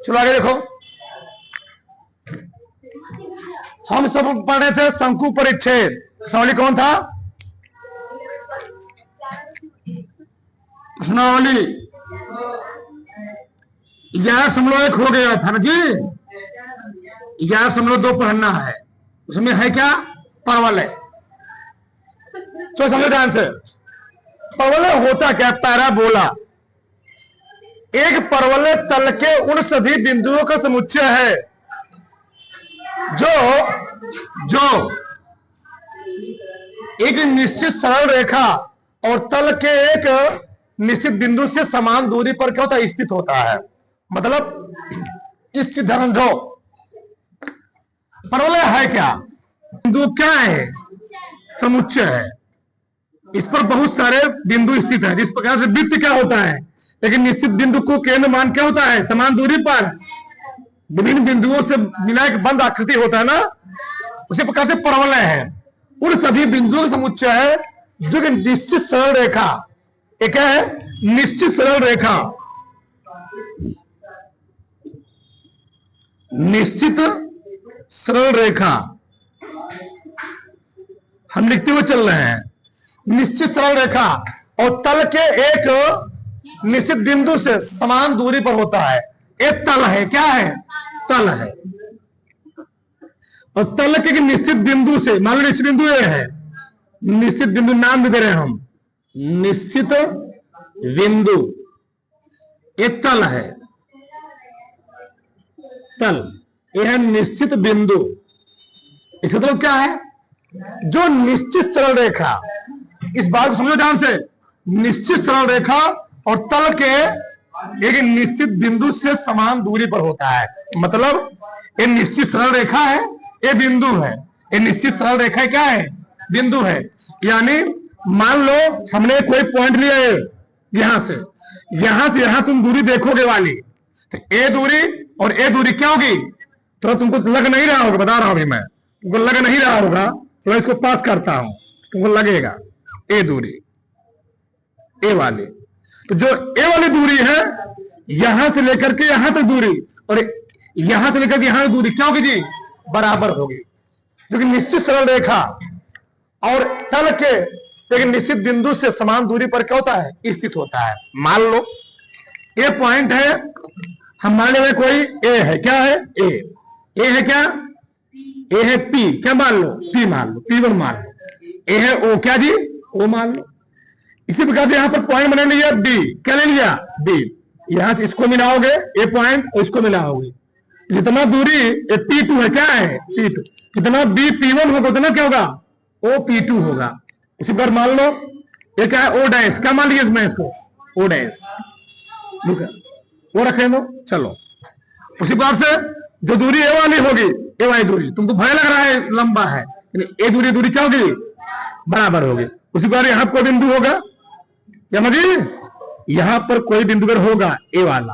चलो आगे देखो। हम सब पढ़ रहे थे शंकु परिच्छेद। प्रश्नावली कौन था? प्रश्नावली 11.1 हो गया था ना जी। 11.2 पढ़ना है। उसमें है क्या? परवलय। चलो समझो ध्यान से। परवलय होता क्या? पैराबोला। एक परवलय तल के उन सभी बिंदुओं का समुच्चय है जो एक निश्चित सरल रेखा और तल के एक निश्चित बिंदु से समान दूरी पर क्या होता है? स्थित होता है। मतलब स्थित समझो। परवलय है क्या? बिंदु क्या है? समुच्चय है। इस पर बहुत सारे बिंदु स्थित है। जिस प्रकार से वृत्त क्या होता है? एक निश्चित बिंदु को केंद्र मान क्या होता है? समान दूरी पर विभिन्न बिंदुओं से मिला एक बंद आकृति होता है ना, उसी प्रकार से परवलय है। उन सभी बिंदुओं का समुच्चय है जो कि निश्चित सरल रेखा। एक है निश्चित सरल रेखा। निश्चित सरल रेखा हम लिखते हुए चल रहे हैं। निश्चित सरल रेखा और तल के एक निश्चित बिंदु से समान दूरी पर होता है। एक तल है। क्या है? तल है। और तल के निश्चित बिंदु से, मान लो निश्चित बिंदु ये है, निश्चित बिंदु नाम भी दे रहे हैं हम, निश्चित बिंदु। एक तल है। तल यह है निश्चित बिंदु। इसका मतलब क्या है? जो निश्चित सरल रेखा, इस बात को समझो ध्यान से, निश्चित सरल रेखा और तल के एक निश्चित बिंदु से समान दूरी पर होता है। मतलब ये निश्चित सरल रेखा है, ये बिंदु है। ये निश्चित सरल रेखा क्या है? बिंदु है। यानी मान लो हमने कोई पॉइंट लिया है, यहां से यहां तुम दूरी देखोगे वाली, तो ए दूरी और ए दूरी क्या होगी? तो तुमको लग नहीं रहा होगा, बता रहा हूं मैं, तुमको लग नहीं रहा होगा, तो मैं इसको पास करता हूं, तुमको लगेगा ए दूरी, ए वाली। तो जो ए वाली दूरी है, यहां से लेकर के यहां तक दूरी और यहां से लेकर के यहां तक दूरी क्या होगी जी? बराबर होगी। जो कि निश्चित सरल रेखा और तल के एक निश्चित बिंदु से समान दूरी पर क्या होता है? स्थित होता है। मान लो ए पॉइंट है, हम मान लेंगे कोई ए है। क्या है? ए है क्या? ए है पी। क्या मान लो? पी मान लो, P1 मान लो। ए है ओ। क्या जी? ओ मान लो। इसी प्रकार से यहां पर पॉइंट बना लिया बी। क्या ले लिया? बी। यहां से इसको मिलाओगे ए पॉइंट और इसको मिलाओगे, जितना दूरी ए P2 है। क्या है? P2। जितना बी P1 होगा उतना क्या होगा? ओ P2 होगा। इसी प्रकार मान लो ये क्या है? O dash. क्या मान लिया इसमें? इसको ओ डैश वो रखें दो। चलो उसी प्रकार से जो दूरी ए वाली होगी, ए वाली दूरी, तुमको भय लग रहा है लंबा है, ए दूरी क्या होगी? बराबर होगी। उसी प्रकार यहां कोई बिंदु होगा, क्या समझिए? यहां पर कोई बिंदु अगर होगा ए वाला,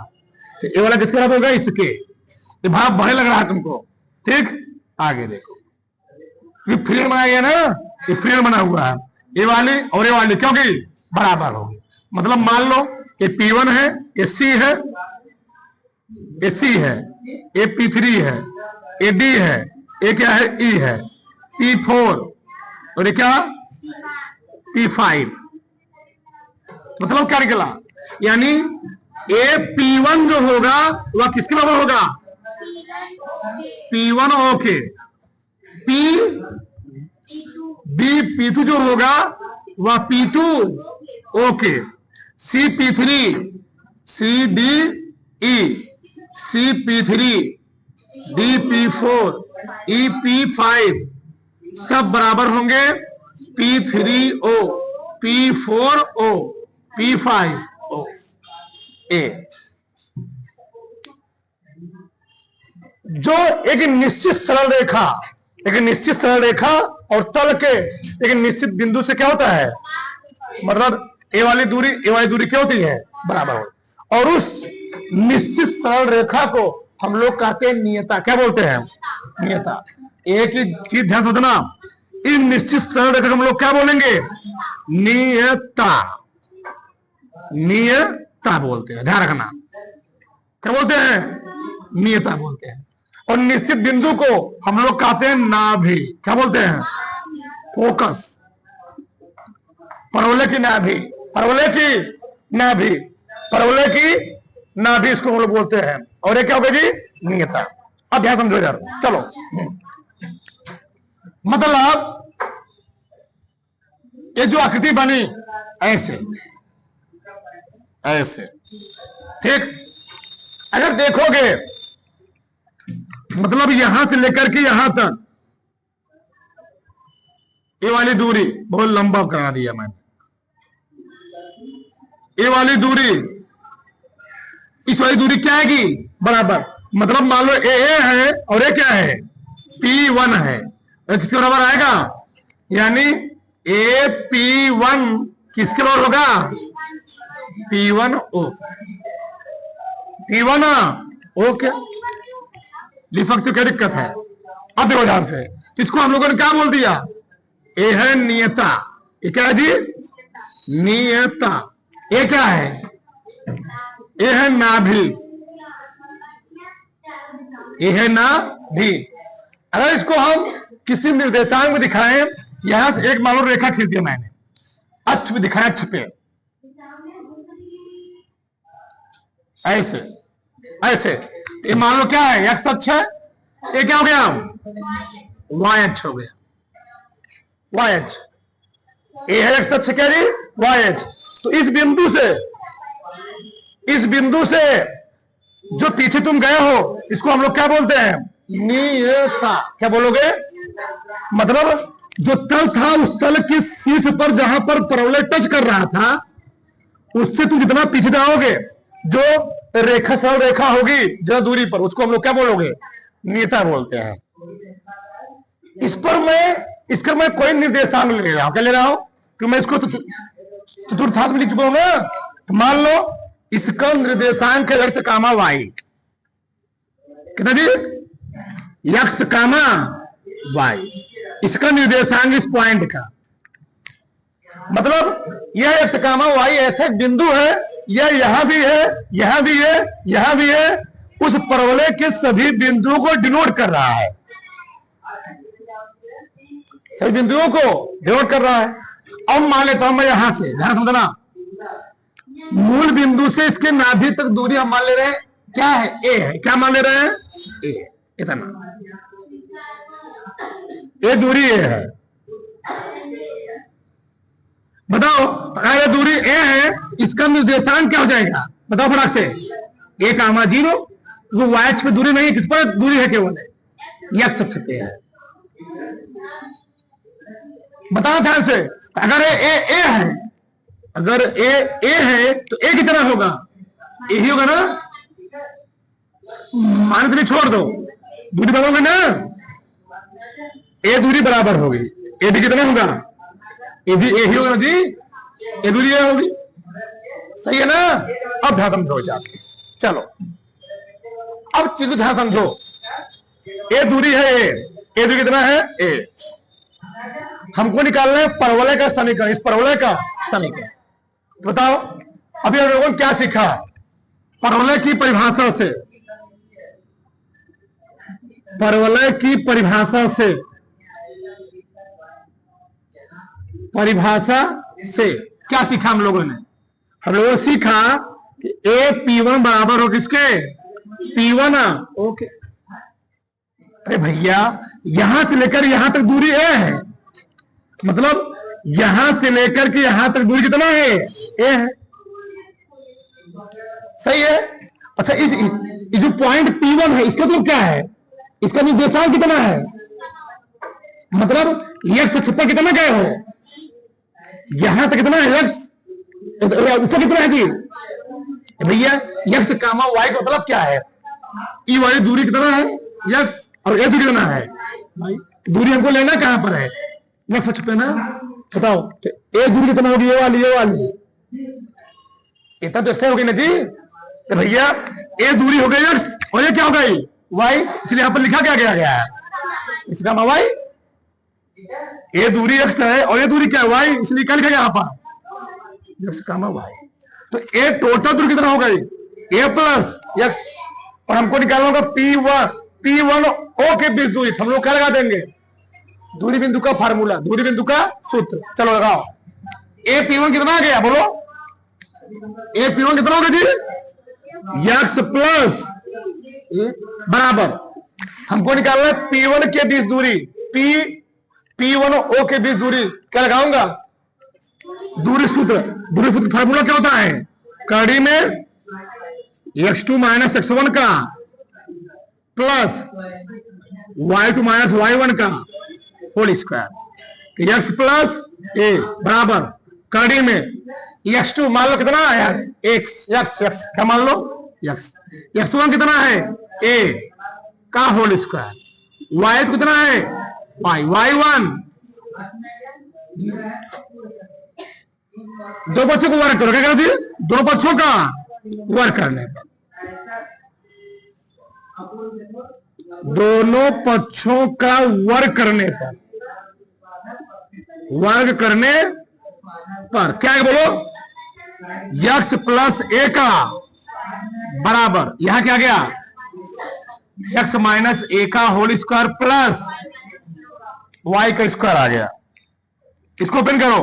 तो ए वाला किसके बराबर होगा? इसके। ये भाव भय लग रहा है तुमको, ठीक? आगे देखो, ये फ्रेम बनाया गया ना, ये फ्रेम बना हुआ है। ए वाली और ए वाली क्या होगी? बराबर होगी। मतलब मान लो ये P1 है, ये C है, ये C है, ये P3 है, ये D है, ये क्या है? E है, P4 और ये क्या? P5। मतलब क्या निकला? यानी ए P1 जो होगा वह किसके बराबर होगा? P1 okay. B P2 जो होगा वह P2 okay. C P3, C D E, C P3, D P4, E P5 सब बराबर होंगे P3O, P4O, P5O। ए जो एक निश्चित सरल रेखा और तल के एक निश्चित बिंदु से क्या होता है? मतलब ए वाली दूरी क्या होती है? बराबर हो। और उस निश्चित सरल रेखा को हम लोग कहते हैं नियता। क्या बोलते हैं? नियता। एक ही चीज ध्यान रखना, इन निश्चित सरल रेखा को हम लोग क्या बोलेंगे? नियता। नियता बोलते हैं, ध्यान रखना। क्या बोलते हैं? नियता बोलते हैं। और निश्चित बिंदु को हम लोग कहते हैं नाभि। क्या बोलते हैं? फोकस। परवलय की नाभि, परवलय की नाभि, परवलय की नाभि, इसको हम लोग बोलते हैं। और ये क्या होगा जी? नियता। अब ध्यान समझो यार, चलो। मतलब ये जो आकृति बनी ऐसे ऐसे, ठीक? अगर देखोगे मतलब यहां से लेकर के यहां तक ये वाली दूरी बहुत लंबा करा दिया मैंने। ये वाली दूरी इस वाली दूरी क्या आएगी? बराबर। मतलब मान लो ए है और ये क्या है? P1 है। और किसके बराबर आएगा? यानी AP1 किसके बराबर होगा? P1O। P1 ओके, लिख सकते हो, क्या दिक्कत है? अब देखो ध्यान से, इसको हम लोगों ने क्या बोल दिया? ए है नियता। ये क्या है जी? नियता। ये क्या है? ये है नाभि। ये है नाभि। अगर इसको हम किसी निर्देशांक में दिखाएं, यहां से एक मान लो रेखा खींच दिया मैंने, अक्ष में दिखाया, अक्ष पे ऐसे ऐसे, ये मान लो क्या है? एक्स अक्ष है। ये क्या हो गया? वाई अक्ष हो गया। वाई अक्ष। ये है एक्स अक्ष, क्या जी? वाई अक्ष। तो इस बिंदु से जो पीछे तुम गए हो, इसको हम लोग क्या बोलते हैं? नियता। क्या बोलोगे? मतलब जो तल था, उस तल के शीर्ष पर जहां पर परवलय टच कर रहा था, उससे तुम जितना पीछे जाओगे, जो रेखा, सरल रेखा होगी जरा दूरी पर, उसको हम लोग क्या बोलोगे? नियता बोलते हैं। इस पर इसका मैं कोई निर्देशांक ले रहा हूं। क्या ले रहा हूं? क्योंकि मैं इसको तो चतुर्थांश में लिख चुका हूं ना। तो मान लो इसका निर्देशांक है x, y। कितना जी? x, y। इसका निर्देशांक इस पॉइंट का, मतलब यह x, y ऐसे बिंदु है, यह यहां भी है, यहां भी है, यहां भी है, उस परवलय के सभी बिंदुओं को डिनोट कर रहा है। सभी बिंदुओं को डिनोट कर रहा है। अब मान लेता हूं मैं यहां से, ध्यान समझना, मूल बिंदु से इसके नाभि तक दूरी हम मान ले रहे हैं क्या है? ए है। क्या मान ले रहे हैं? ए। इतना ये दूरी ए है। बताओ, अगर ये दूरी ए है, इसका निर्देशांक क्या हो जाएगा? बताओ फटाक से। ए कामा 0। वो वाई अक्ष पे दूरी नहीं है, किस पर दूरी है? केवल एक्स अक्ष पे है। बताओ ध्यान से, अगर ए है, अगर ए है तो ए कितना होगा? ए ही होगा ना। मान के छोड़ दो, दूरी बराबर होगी ना। ए दूरी बराबर होगी, ए भी कितना होगा? ए भी ए ही होगा ना जी। ए दूरी ए होगी, सही है ना। अब ध्यान समझो चार, चलो अब चीज को ध्यान समझो। ए दूरी है, ए दूरी कितना है? ए। हमको निकालना है परवलय का समीकरण, इस परवलय का समीकरण। बताओ अभी हम लोगों ने क्या सीखा? परवलय की परिभाषा से, परवलय की परिभाषा से, परिभाषा से क्या सीखा हम लोगों ने? हम लोगों ने सीखा कि ए P1 बराबर हो किसके? P1। ओके। अरे भैया, यहां से लेकर यहां तक दूरी ए है, मतलब यहां से लेकर के यहां तक दूरी कितना है? ए है। सही है। अच्छा, ये जो पॉइंट P1 है, इसका तो क्या है? इसका निर्देशांक कितना है? मतलब x अक्ष पर कितना गए हो? यहां तक कितना है? x ऊपर कितना है जी? भैया x, y का मतलब क्या है? ई वाली दूरी कितना है? x। और ए दूरी कितना है? दूरी हमको लेना कहां पर है? x अक्ष पे ना। बताओ तो ए दूरी कितना होगी? ये वाली, ये वाली। इतना तो एक्स होगी ना जी। तो भैया ए दूरी हो गई x, और ये क्या हो गई? y। इसलिए यहां पर लिखा क्या गया है? इसका y। ए दूरी x है और ये दूरी क्या है? y। इसलिए क्या लिखा गया यहां पर? x, y। तो ए टोटल दूरी कितना हो गई? a plus x। और हमको निकालना होगा P1 O के बीच दूरी। हम लोग क्या लगा देंगे? दूरी बिंदु का फार्मूला, दूरी बिंदु का सूत्र। चलो लगाओ। ए P1 कितना आ गया बोलो? ए P1 कितना होगा जी? x प्लस बराबर हमको निकालना है P1 के बीच दूरी, P1 O के बीच दूरी। क्या लगाऊंगा? दूरी सूत्र फार्मूला क्या होता है? कड़ी में x2 माइनस x1 का प्लस y2 माइनस y1 का होल स्क्वायर। x प्लस a बराबर कड़ी में x2 मान लो कितना है? x क्या मान लो? x1 कितना है? a का होल स्क्वायर। y2 कितना है? y1। दो बच्चों को वर्क करो। क्या करो जी? दो बच्चों का वर्क करने पर, दोनों पक्षों का वर्ग करने पर, क्या है बोलो? x प्लस a का बराबर यहां क्या गया? x माइनस a का होल स्क्वायर प्लस y का स्क्वायर आ गया। इसको ओपन करो।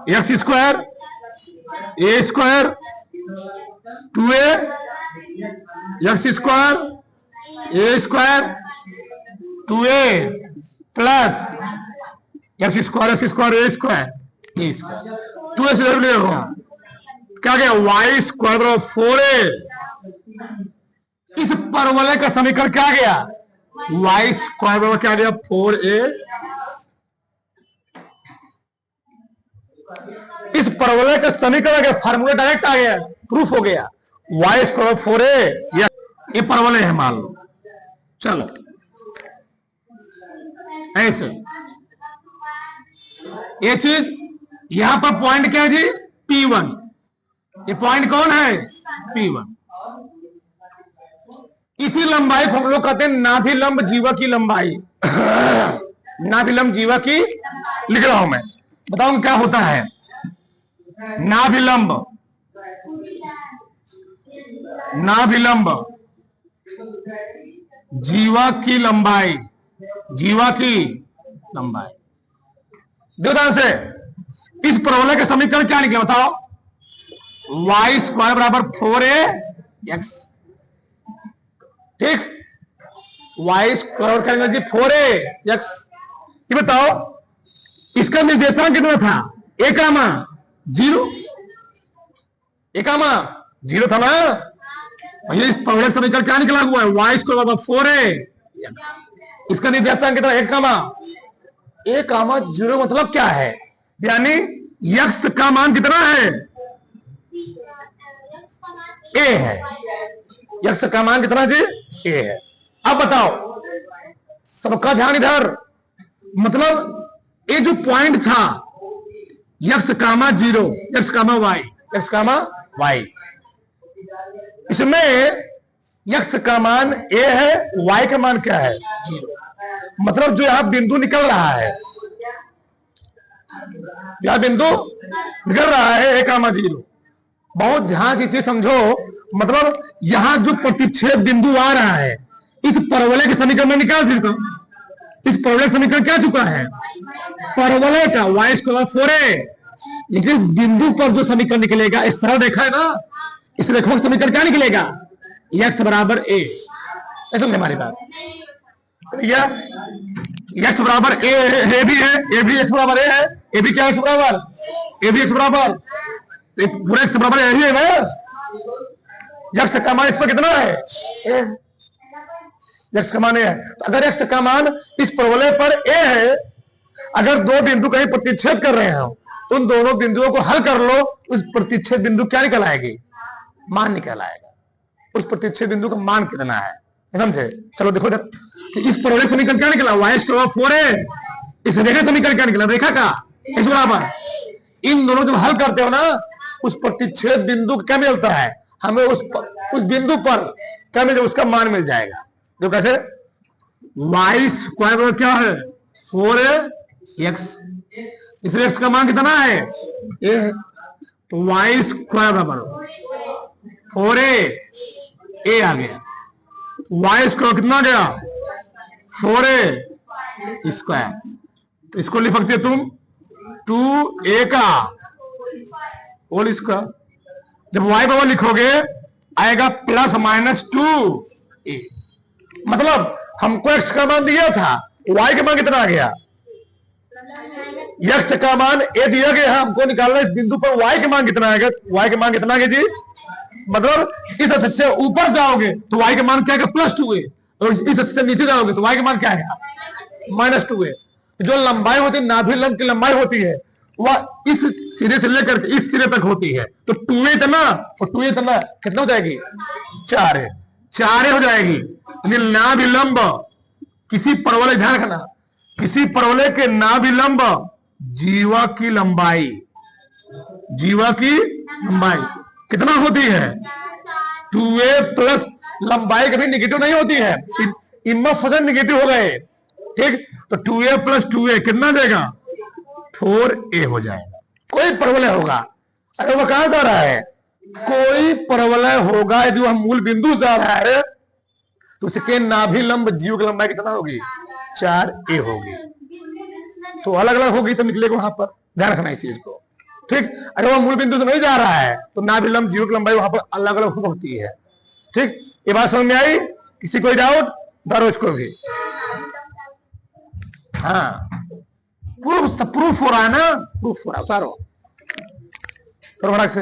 x square a square 2a x square a square 2a plus x square a square 2a से ले होगा। क्या गया? y स्क्वायर बराबर 4a। इस परवलय का समीकरण क्या गया? y स्क्वायर बराबर क्या गया? 4a। इस परवलय का समीकरण का फार्मूला डायरेक्ट आ गया, प्रूफ हो गया। y स्क्वायर 4a ये परवलय है मान लो। चलो ऐसे ये चीज यहां पर पॉइंट क्या है जी? P1। ये पॉइंट कौन है? P1। इसी लंबाई को हम लोग कहते हैं नाभिलंब जीवा की लंबाई। नाभिलंब जीवा की लिख रहा हूं मैं, बताऊं क्या होता है? नाभिलंब जीवा की लंबाई, ध्यान से। इस परवलय का समीकरण क्या निकला बताओ? y स्क्वायर बराबर 4ax। ठीक, y स्क्वायर क्या निकला जी? 4ax। ये बताओ इसका निर्देशांक कितना था? a कामा 0, a कामा 0 था ना। इस परवलय समीकरण क्या निकला हुआ है? y स्क्वायर बराबर 4ax। इसका निर्देशांक कितना? a कामा 0 मतलब क्या है? यानी x का मान कितना है? a है। x का मान कितना जी? a है। अब बताओ, सबका ध्यान इधर। मतलब ये जो पॉइंट था x कामा 0, x कामा y, इसमें x का मान a है, y का मान क्या है? 0। मतलब जो यहां बिंदु निकल रहा है, यह बिंदु निकल रहा है a कामा 0। बहुत ध्यान से इसे समझो। मतलब यहां जो प्रतिच्छेद बिंदु आ रहा है, इस परवलय के समीकरण में निकाल देता हूं। इस परवलय समीकरण क्या चुका है? परवलय का y स्क्वायर 4a। लेकिन इस बिंदु पर जो समीकरण निकलेगा, इस सरल रेखा है ना, इस रेखा का समीकरण क्या निकलेगा? x बराबर a। ऐसा हमारी बात भैया, x बराबर a भी है, a भी x बराबर a है, a भी क्या x बराबर? a भी x बराबर, पूरा x बराबर a ही है ना। x का मान इस पर कितना है? a। x का मान a है। तो अगर x का मान इस परवलय पर a है, अगर दो बिंदु कहीं प्रतिच्छेद कर रहे हो, उन दोनों बिंदुओं को हल कर लो। उस प्रतिच्छेद बिंदु क्या निकल आएगी? मान निकल आएगा। उस प्रतिच्छेद बिंदु का मान कितना है, समझे? चलो देखो इधर, इस परवलय समीकरण क्या निकला? y square 4a। इस रेखा समीकरण क्या निकला? रेखा का x बराबर। इन दोनों जब हल करते हो ना, उस प्रतिच्छेद बिंदु क्या मिलता है हमें? उस बिंदु पर क्या मिल, उसका मान मिल जाएगा। जो कैसे? y स्क्वायर क्या है? 4ax। इसलिए x का मान कितना है? a। तो y स्क्वायर बराबर 4a ए आ गया, वाई स्क्वायर कितना गया 4a स्क्वायर, तो इसको लिख सकते तुम 2a का होल स्क्वायर। जब y बराबर लिखोगे आएगा प्लस माइनस 2a, मतलब हमको x का मान दिया था, y का मान कितना आ गया, x का मान a दिया गया है, हमको निकालना इस बिंदु पर y का मान कितना आएगा, y का मान कितना आ गया जी, मतलब इस अक्ष से ऊपर जाओगे तो y का मान क्या आएगा प्लस 2a, और इस अक्ष से नीचे जाओगे तो y का मान क्या आएगा माइनस 2a। जो लंबाई होती है, नाभि लंब की लंबाई होती है, वह इस सिरे से लेकर के इस सिरे तक होती है, तो 2a इतना और 2a इतना कितना हो जाएगी 4a हो जाएगी। नाभि लंब किसी परवलय, ध्यान रखना, किसी परवलय के नाभि लंब जीवा की लंबाई, जीवा की लंबाई कितना होती है 2a प्लस, लंबाई कभी निगेटिव नहीं होती है, इनमें फंक्शन निगेटिव हो गए, ठीक, तो 2a प्लस 2a कितना देगा 4a हो जाएगा। कोई परवलय होगा, अगर वो कहां जा रहा है, कोई परवलय होगा यदि वह मूल बिंदु जा रहा है तो उसके नाभि लंब जीव की लंबाई कितना होगी 4a होगी, तो अलग अलग होगी तो निकलेगा वहां पर, ध्यान रखना इस चीज को, ठीक। अरे वो मूल बिंदु से नहीं जा रहा है तो नाभि लंब जीव की लंबाई वहां पर अलग अलग हो सकती है, ठीक। ये बात समझ में आई, किसी कोई डाउट धरो इसको भी, हाँ प्रूफ हो रहा है ना, प्रूफ हो रहा है, उतारो थोड़ा फटाक से।